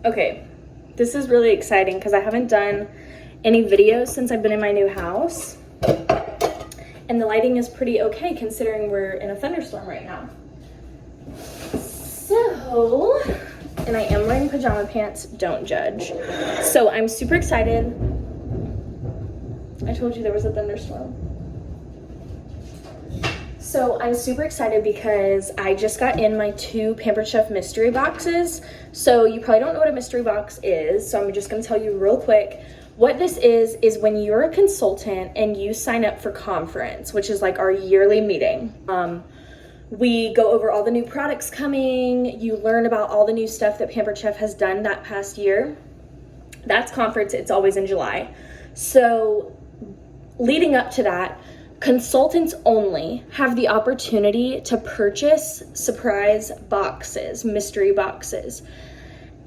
Okay, this is really exciting because I haven't done any videos since I've been in my new house. And the lighting is pretty okay considering we're in a thunderstorm right now. So, and I am wearing pajama pants, don't judge. So I'm super excited. I told you there was a thunderstorm. So I'm super excited because I just got in my 2 Pampered Chef mystery boxes. So you probably don't know what a mystery box is, so I'm just gonna tell you real quick. What this is when you're a consultant and you sign up for conference, which is like our yearly meeting. We go over all the new products coming, you learn about all the new stuff that Pampered Chef has done that past year. That's conference, it's always in July. So leading up to that, consultants only have the opportunity to purchase surprise boxes, mystery boxes.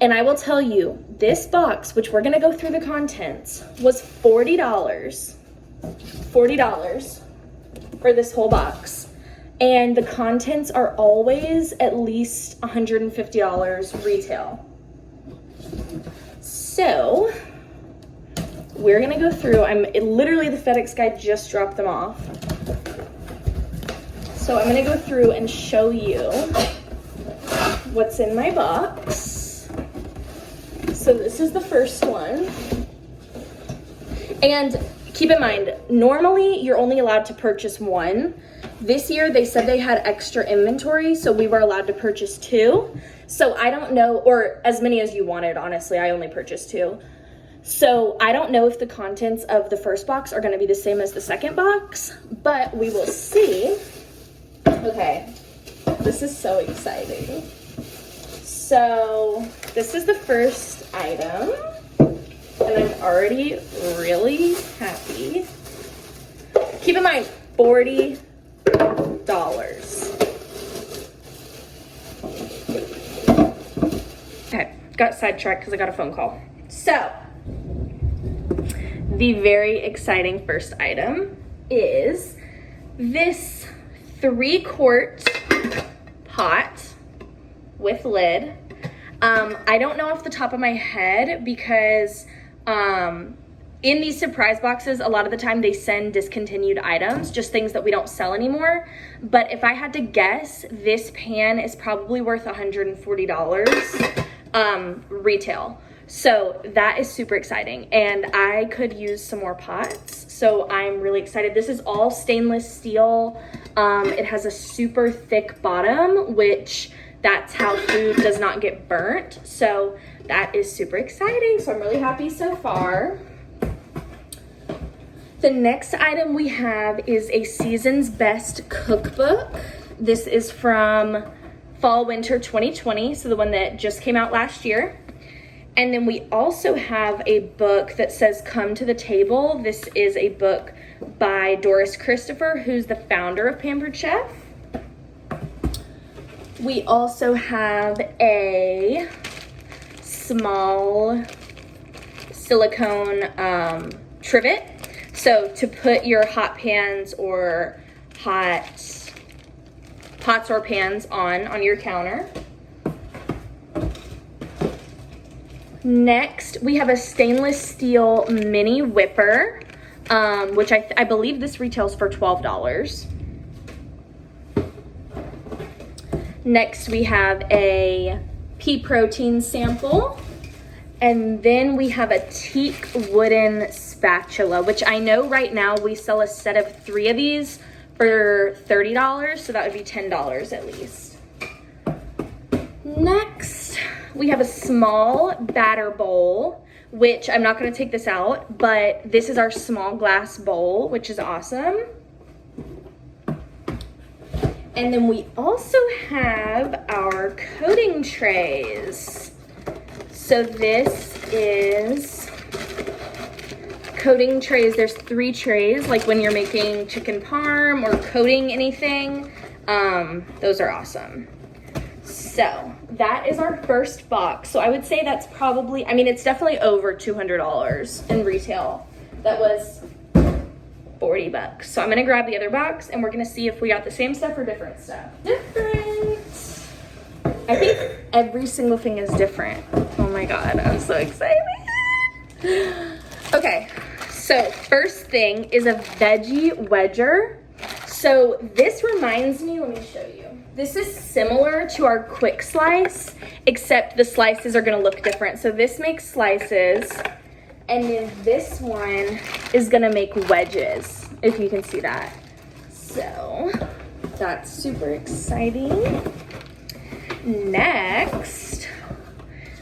And I will tell you, this box, which we're gonna go through the contents, was $40. $40 for this whole box. And the contents are always at least $150 retail. So, we're gonna go through, literally the FedEx guy just dropped them off. So I'm gonna go through and show you what's in my box. So this is the first one. And keep in mind, normally you're only allowed to purchase 1. This year they said they had extra inventory, so we were allowed to purchase 2. So I don't know, or as many as you wanted, honestly, I only purchased 2. So I don't know if the contents of the first box are gonna be the same as the second box, but we will see. Okay, this is so exciting. So this is the first item, and I'm already really happy. Keep in mind, $40. Okay, got sidetracked because I got a phone call. So, the very exciting first item is this 3-quart pot with lid. I don't know off the top of my head because in these surprise boxes, a lot of the time they send discontinued items, just things that we don't sell anymore. But if I had to guess, this pan is probably worth $140 retail. So that is super exciting, and I could use some more pots, so I'm really excited. This is all stainless steel. It has a super thick bottom, which that's how food does not get burnt. So that is super exciting. So I'm really happy so far. The next item we have is a Season's Best cookbook. This is from Fall Winter 2020, so the one that just came out last year. And then we also have a book that says Come to the Table. This is a book by Doris Christopher, who's the founder of Pampered Chef. We also have a small silicone trivet. So to put your hot pans or hot pots or pans on your counter. Next, we have a stainless steel mini whipper, which I believe this retails for $12. Next, we have a pea protein sample. And then we have a teak wooden spatula, which I know right now we sell a set of 3 of these for $30, so that would be $10 at least. Next, we have a small batter bowl, which I'm not gonna take this out, but this is our small glass bowl, which is awesome. And then we also have our coating trays. So this is coating trays. There's 3 trays, like when you're making chicken parm or coating anything. Those are awesome. So that is our first box. So I would say that's probably, I mean, it's definitely over $200 in retail. That was $40. So I'm gonna grab the other box and we're gonna see if we got the same stuff or different stuff. Different. I think every single thing is different. Oh my God, I'm so excited. Okay, so first thing is a veggie wedger. So this reminds me, let me show you. This is similar to our quick slice, except the slices are gonna look different. So this makes slices, and then this one is gonna make wedges, if you can see that. So that's super exciting. Next,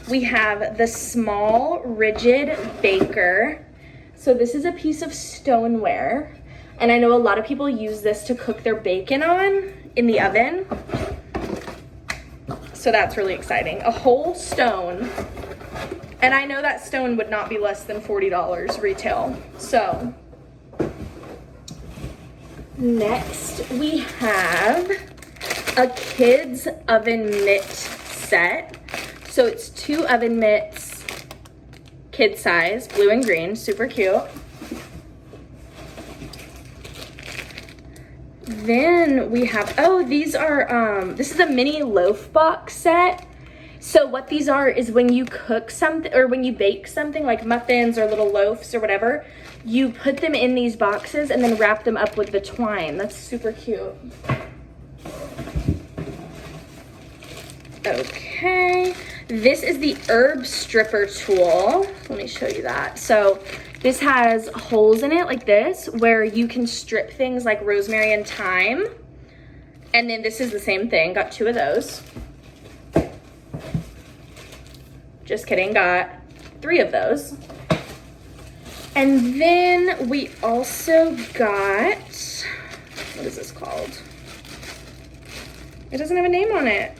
we have the small rigid baker. So this is a piece of stoneware, and I know a lot of people use this to cook their bacon on in the oven. So that's really exciting. A whole stone. And I know that stone would not be less than $40 retail. So next we have a kids oven mitt set. So it's 2 oven mitts, kid size, blue and green, super cute. Then we have, oh, these are, this is a mini loaf box set. So what these are is when you cook something, or when you bake something like muffins or little loaves or whatever, you put them in these boxes and then wrap them up with the twine. That's super cute. Okay, this is the herb stripper tool. Let me show you that. So this has holes in it like this, where you can strip things like rosemary and thyme. And then this is the same thing, got 2 of those. Just kidding, got 3 of those. And then we also got, what is this called? It doesn't have a name on it.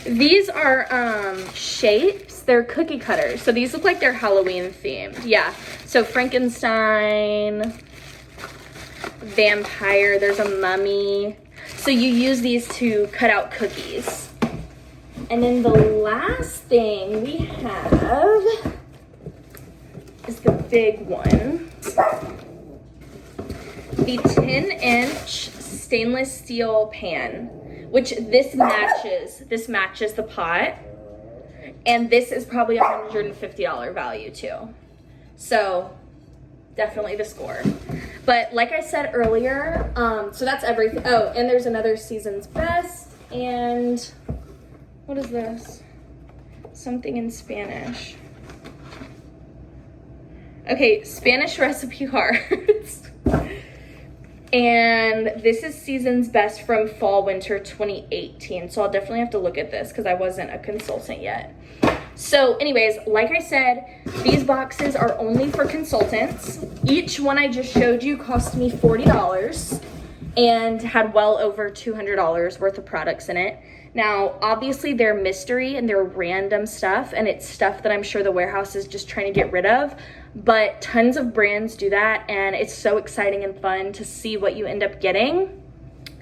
These are shapes, they're cookie cutters. So these look like they're Halloween themed. Yeah, so Frankenstein, vampire, there's a mummy. So you use these to cut out cookies. And then the last thing we have is the big one. The 10-inch stainless steel pan, which this matches the pot. And this is probably a $150 value too. So definitely the score. But like I said earlier, so that's everything. Oh, and there's another Season's Best, and what is this? Something in Spanish. Okay, Spanish recipe cards. And this is Season's Best from Fall Winter 2018. So I'll definitely have to look at this because I wasn't a consultant yet. So anyways, like I said, these boxes are only for consultants. Each one I just showed you cost me $40 and had well over $200 worth of products in it. Now, obviously they're mystery and they're random stuff, and it's stuff that I'm sure the warehouse is just trying to get rid of, but tons of brands do that, and it's so exciting and fun to see what you end up getting.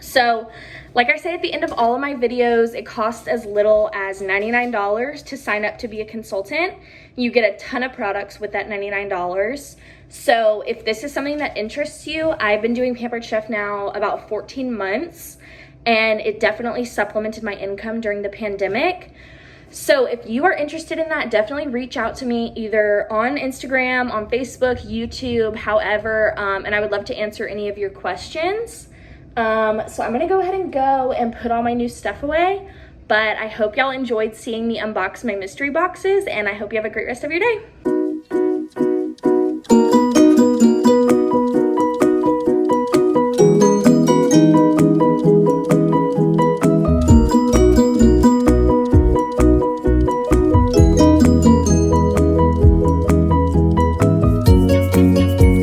So, like I say at the end of all of my videos, it costs as little as $99 to sign up to be a consultant. You get a ton of products with that $99. So if this is something that interests you, I've been doing Pampered Chef now about 14 months, and it definitely supplemented my income during the pandemic. So if you are interested in that, definitely reach out to me either on Instagram, on Facebook, YouTube, however, and I would love to answer any of your questions. So I'm gonna go ahead and go and put all my new stuff away, but I hope y'all enjoyed seeing me unbox my mystery boxes, and I hope you have a great rest of your day.